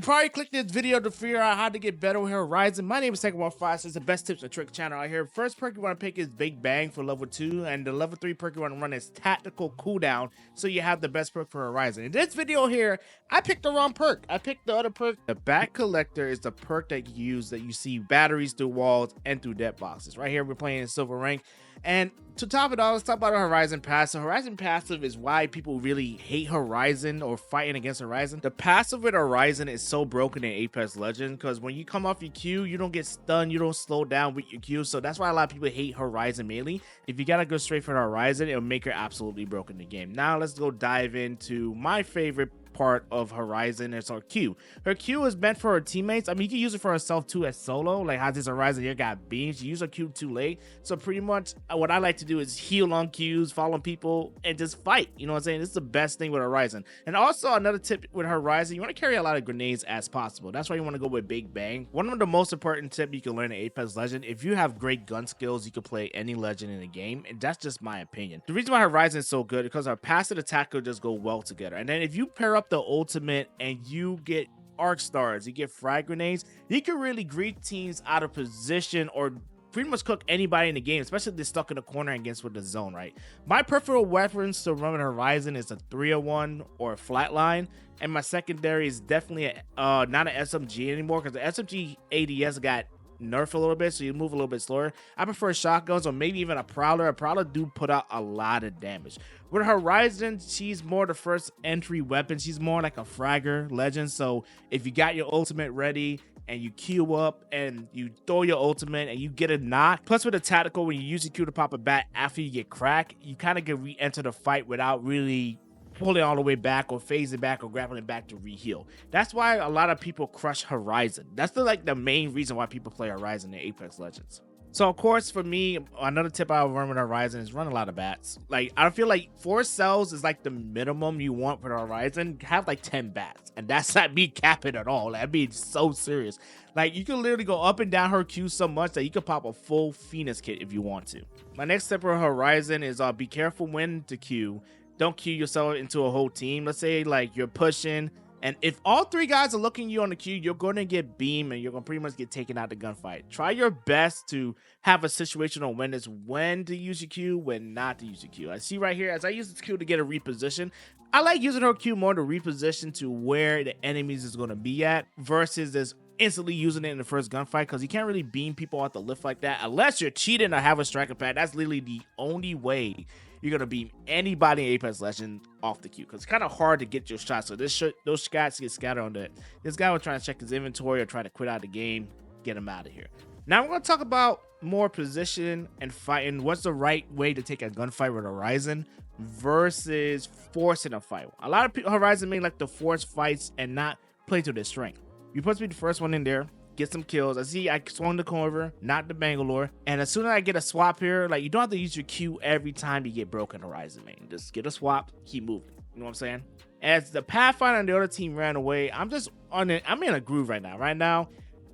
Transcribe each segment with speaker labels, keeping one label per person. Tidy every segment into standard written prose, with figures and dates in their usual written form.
Speaker 1: probably clicked this video to figure out how to get better with Horizon. My name is Second15. It's the best tips and tricks channel out here. First perk you want to pick is Big Bang for level 2, and the level 3 perk you want to run is Tactical Cooldown, so you have the best perk for Horizon. In this video here, I picked the wrong perk. I picked the other perk. The Bat Collector is the perk that you use that you see batteries through walls and through debt boxes. Right here, we're playing in Silver Rank. And to top it all, let's talk about the Horizon passive. Horizon passive is why people really hate Horizon or fighting against Horizon. The passive with Horizon is so broken in Apex Legends because when you come off your Q, you don't get stunned, you don't slow down with your Q. So that's why a lot of people hate Horizon mainly. If you gotta go straight for the Horizon, it'll make her absolutely broken the game. Now let's go dive into my favorite part of Horizon. It's her Q. Her Q is meant for her teammates. I mean, you can use it for herself too as solo, like how this Horizon here got beams. You use her Q too late. So pretty much what I like to do is heal on Qs, follow people, and just fight. You know what I'm saying? This is the best thing with Horizon. And also another tip with Horizon, you want to carry a lot of grenades as possible. That's why you want to go with Big Bang. One of the most important tips you can learn in Apex Legend, if you have great gun skills, you can play any legend in the game. And that's just my opinion. The reason why Horizon is so good is because our passive attack will just go well together. And then if you pair up the ultimate and you get arc stars, you get frag grenades, you can really greet teams out of position or pretty much cook anybody in the game, especially if they're stuck in a corner against with the zone, right? My preferred weapons to run with Horizon is a 301 or a flatline, and my secondary is definitely not an SMG anymore because the SMG ADS got nerfed a little bit, so you move a little bit slower. I prefer shotguns or maybe even a Prowler. A Prowler do put out a lot of damage. With Horizon, she's more the first entry weapon. She's more like a fragger legend, so if you got your ultimate ready and you queue up and you throw your ultimate and you get a knock, plus with a tactical, when you use your Q to pop a bat after you get cracked, you kind of can re-enter the fight without really pulling all the way back or phasing back or grappling back to re-heal. That's why a lot of people crush Horizon. That's the main reason why people play Horizon in Apex Legends. So of course, for me, another tip I would run with Horizon is run a lot of bats. Like, I feel like 4 cells is like the minimum you want for Horizon. Have like 10 bats, and that's not me capping at all. That means so serious. Like, you can literally go up and down her Q so much that you can pop a full Phoenix kit if you want to. My next tip for Horizon is be careful when to Q. Don't queue yourself into a whole team. Let's say like you're pushing, and if all 3 guys are looking you on the queue, you're going to get beamed and you're going to pretty much get taken out the gunfight. Try your best to have a situational awareness when to use your Q, when not to use your Q. I see right here, as I use this Q to get a reposition, I like using her Q more to reposition to where the enemies is going to be at versus this instantly using it in the first gunfight, because you can't really beam people off the lift like that unless you're cheating or have a striker pad. That's literally the only way you're gonna beam anybody in Apex Legends off the Q, because it's kind of hard to get your shots. So those shots get scattered on that. This guy was trying to check his inventory or trying to quit out the game. Get him out of here. Now we're gonna talk about more position and fighting. What's the right way to take a gunfight with Horizon versus forcing a fight? A lot of people Horizon may like to force fights and not play to their strength. You're supposed to be the first one in there, get some kills. I see I swung the corner, not the Bangalore. And as soon as I get a swap here, like, you don't have to use your Q every time you get broken Horizon, man. Just get a swap, keep moving. You know what I'm saying? As the Pathfinder and the other team ran away, I'm in a groove right now. Right now,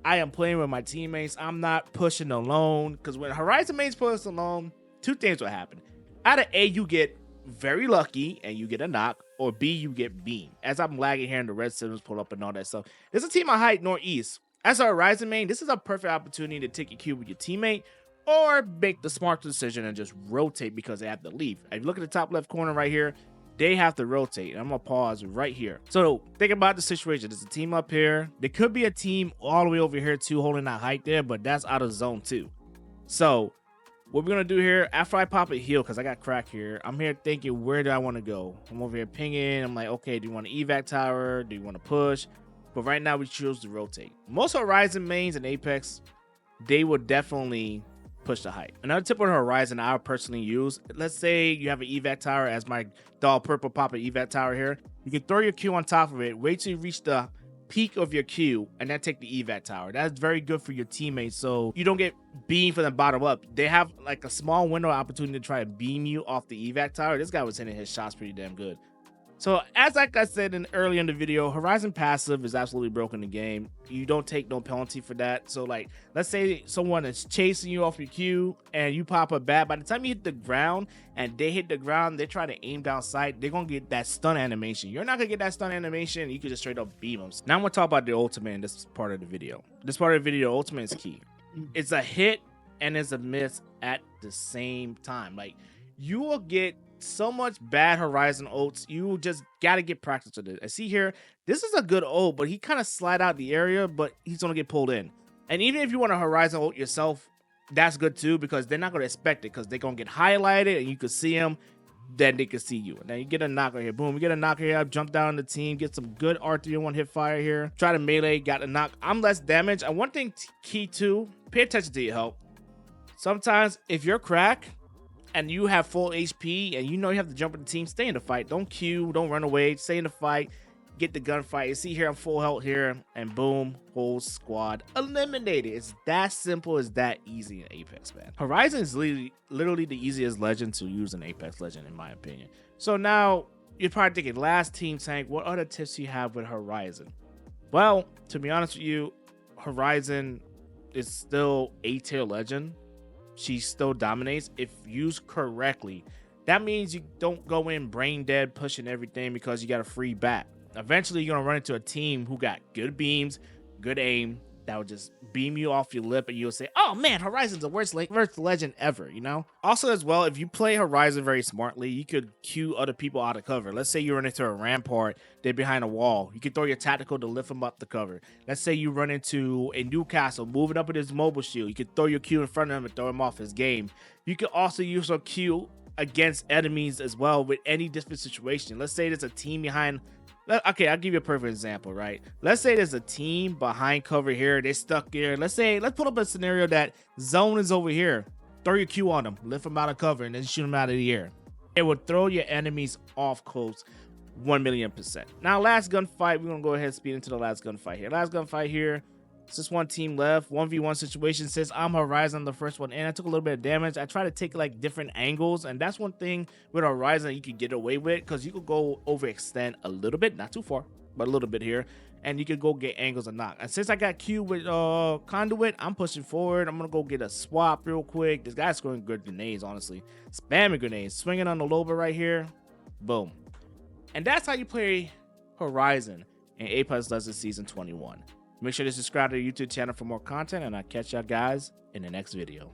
Speaker 1: I am playing with my teammates. I'm not pushing alone, because when Horizon mates push alone, 2 things will happen. Out of A, you get very lucky and you get a knock, or B, you get beamed. As I'm lagging here and the red signals pull up and all that stuff. There's a team I hide northeast. As a Horizon main, this is a perfect opportunity to take your Q with your teammate or make the smart decision and just rotate because they have to leave. If you look at the top left corner right here, they have to rotate. I'm gonna pause right here. So think about the situation. There's a team up here. There could be a team all the way over here too holding that height there, but that's out of zone 2. So what we're gonna do here, after I pop a heal, because I got crack here, I'm here thinking, where do I want to go? I'm over here pinging. I'm like, okay, do you want an evac tower? Do you want to push? But right now we choose to rotate. Most Horizon mains in Apex, they will definitely push the height. Another tip on Horizon I would personally use, let's say you have an evac tower, as my dog Purple pop an evac tower here. You can throw your Q on top of it, wait till you reach the peak of your Q, and then take the evac tower. That's very good for your teammates, so you don't get beamed from the bottom up. They have like a small window opportunity to try to beam you off the evac tower. This guy was hitting his shots pretty damn good. So as like I said earlier in the video, Horizon passive is absolutely broken in the game. You don't take no penalty for that. So like, let's say someone is chasing you off your queue and you pop a bat. By the time you hit the ground and they hit the ground, they try to aim down sight, they're gonna get that stun animation. You're not gonna get that stun animation. You can just straight up beam them. Now I'm gonna talk about the ultimate in this part of the video. This part of the video, ultimate is key. It's a hit and it's a miss at the same time. Like, you will get so much bad Horizon ults. You just gotta get practice with it. I see here, this is a good ult, but he kind of slide out the area, but he's gonna get pulled in. And even if you want a Horizon ult yourself, that's good too, because they're not gonna expect it, because they're gonna get highlighted and you can see them, then they can see you. And then you get a knocker here. Boom, we get a knocker here. Jump down on the team, get some good R301 hip fire here. Try to melee, got a knock. I'm less damage. And one thing key too, pay attention to your health. Sometimes if you're crack and you have full HP and you know you have to jump in the team, stay in the fight. Don't queue, don't run away, stay in the fight, get the gunfight. You see here, I'm full health here, and boom, whole squad eliminated. It's that simple, it's that easy in Apex, man. Horizon is literally the easiest legend to use in Apex Legend, in my opinion. So now, you're probably thinking, last team tank, what other tips you have with Horizon? Well, to be honest with you, Horizon is still A-tier legend. She still dominates if used correctly. That means you don't go in brain dead pushing everything because you got a free bat. Eventually you're gonna run into a team who got good beams, good aim, that will just beam you off your lip and you'll say, oh man, Horizon's the worst legend ever, you know? Also as well, if you play Horizon very smartly, you could cue other people out of cover. Let's say you run into a rampart, they're behind a wall. You can throw your tactical to lift them up the cover. Let's say you run into a Newcastle moving up with his mobile shield. You could throw your Q in front of him and throw him off his game. You can also use your Q against enemies as well with any different situation. Let's say there's a team behind. Okay, I'll give you a perfect example, right? Let's say there's a team behind cover here. They're stuck here. Let's put up a scenario that zone is over here. Throw your Q on them, lift them out of cover, and then shoot them out of the air. It will throw your enemies off course 1,000,000%. Now, last gunfight, we're going to go ahead and speed into the last gunfight here. Last gunfight here. It's just one team left, 1v1 situation. Since I'm Horizon, the first one, and I took a little bit of damage. I try to take like different angles, and that's one thing with Horizon you can get away with, because you could go overextend a little bit, not too far, but a little bit here, and you could go get angles and knock. And since I got Q with Conduit, I'm pushing forward. I'm gonna go get a swap real quick. This guy's throwing good grenades, honestly, spamming grenades, swinging on the Loba right here, boom. And that's how you play Horizon in Apex Legends Season 21. Make sure to subscribe to the YouTube channel for more content, and I'll catch y'all guys in the next video.